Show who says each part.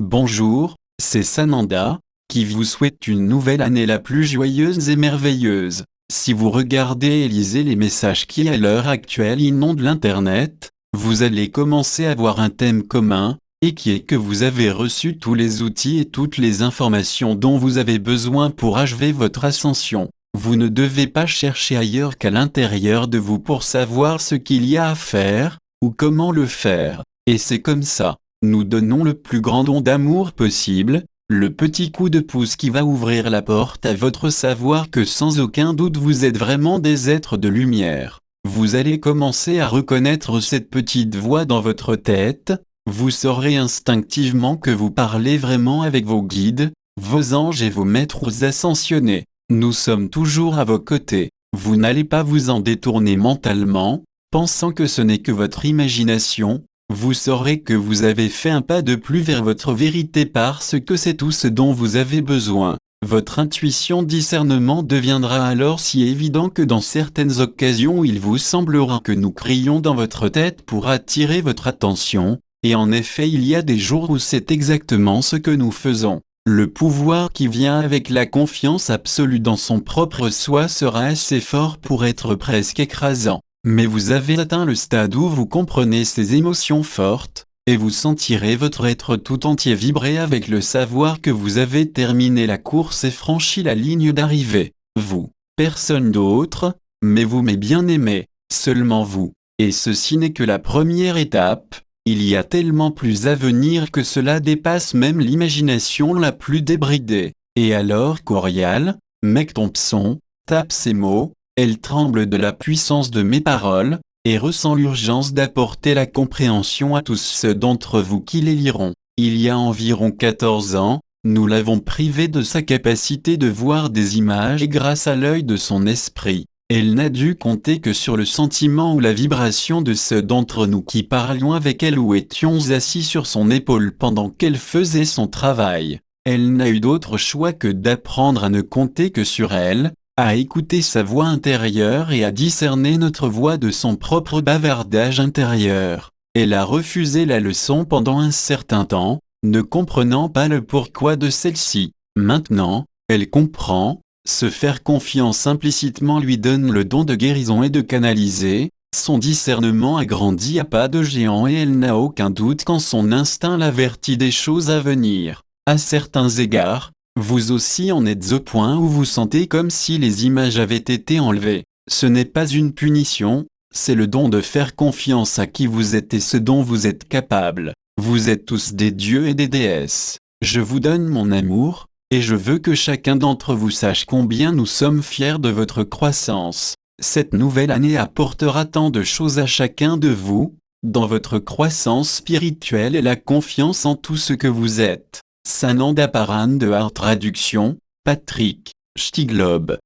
Speaker 1: Bonjour, c'est Sananda, qui vous souhaite une nouvelle année la plus joyeuse et merveilleuse. Si vous regardez et lisez les messages qui à l'heure actuelle inondent l'Internet, vous allez commencer à voir un thème commun, et qui est que vous avez reçu tous les outils et toutes les informations dont vous avez besoin pour achever votre ascension. Vous ne devez pas chercher ailleurs qu'à l'intérieur de vous pour savoir ce qu'il y a à faire, ou comment le faire. Et c'est comme ça. Nous donnons le plus grand don d'amour possible, le petit coup de pouce qui va ouvrir la porte à votre savoir que sans aucun doute vous êtes vraiment des êtres de lumière. Vous allez commencer à reconnaître cette petite voix dans votre tête, vous saurez instinctivement que vous parlez vraiment avec vos guides, vos anges et vos maîtres ascensionnés. Nous sommes toujours à vos côtés. Vous n'allez pas vous en détourner mentalement, pensant que ce n'est que votre imagination. Vous saurez que vous avez fait un pas de plus vers votre vérité parce que c'est tout ce dont vous avez besoin. Votre intuition discernement deviendra alors si évident que dans certaines occasions il vous semblera que nous crions dans votre tête pour attirer votre attention, et en effet il y a des jours où c'est exactement ce que nous faisons. Le pouvoir qui vient avec la confiance absolue dans son propre soi sera assez fort pour être presque écrasant. Mais vous avez atteint le stade où vous comprenez ces émotions fortes, et vous sentirez votre être tout entier vibrer avec le savoir que vous avez terminé la course et franchi la ligne d'arrivée. Vous, personne d'autre, mais vous mes bien-aimés, seulement vous. Et ceci n'est que la première étape, il y a tellement plus à venir que cela dépasse même l'imagination la plus débridée. Et alors Corial, Mec Thompson, tape ces mots. Elle tremble de la puissance de mes paroles, et ressent l'urgence d'apporter la compréhension à tous ceux d'entre vous qui les liront. Il y a environ 14 ans, nous l'avons privée de sa capacité de voir des images et grâce à l'œil de son esprit, elle n'a dû compter que sur le sentiment ou la vibration de ceux d'entre nous qui parlions avec elle ou étions assis sur son épaule pendant qu'elle faisait son travail. Elle n'a eu d'autre choix que d'apprendre à ne compter que sur elle, à écouter sa voix intérieure et à discerner notre voix de son propre bavardage intérieur. Elle a refusé la leçon pendant un certain temps, ne comprenant pas le pourquoi de celle-ci. Maintenant, elle comprend, se faire confiance implicitement lui donne le don de guérison et de canaliser, son discernement a grandi à pas de géant et elle n'a aucun doute quand son instinct l'avertit des choses à venir. À certains égards, vous aussi en êtes au point où vous sentez comme si les images avaient été enlevées. Ce n'est pas une punition, c'est le don de faire confiance à qui vous êtes et ce dont vous êtes capable. Vous êtes tous des dieux et des déesses. Je vous donne mon amour, et je veux que chacun d'entre vous sache combien nous sommes fiers de votre croissance. Cette nouvelle année apportera tant de choses à chacun de vous, dans votre croissance spirituelle et la confiance en tout ce que vous êtes. Sananda Paran de Art Traduction, Patrick Stiglob.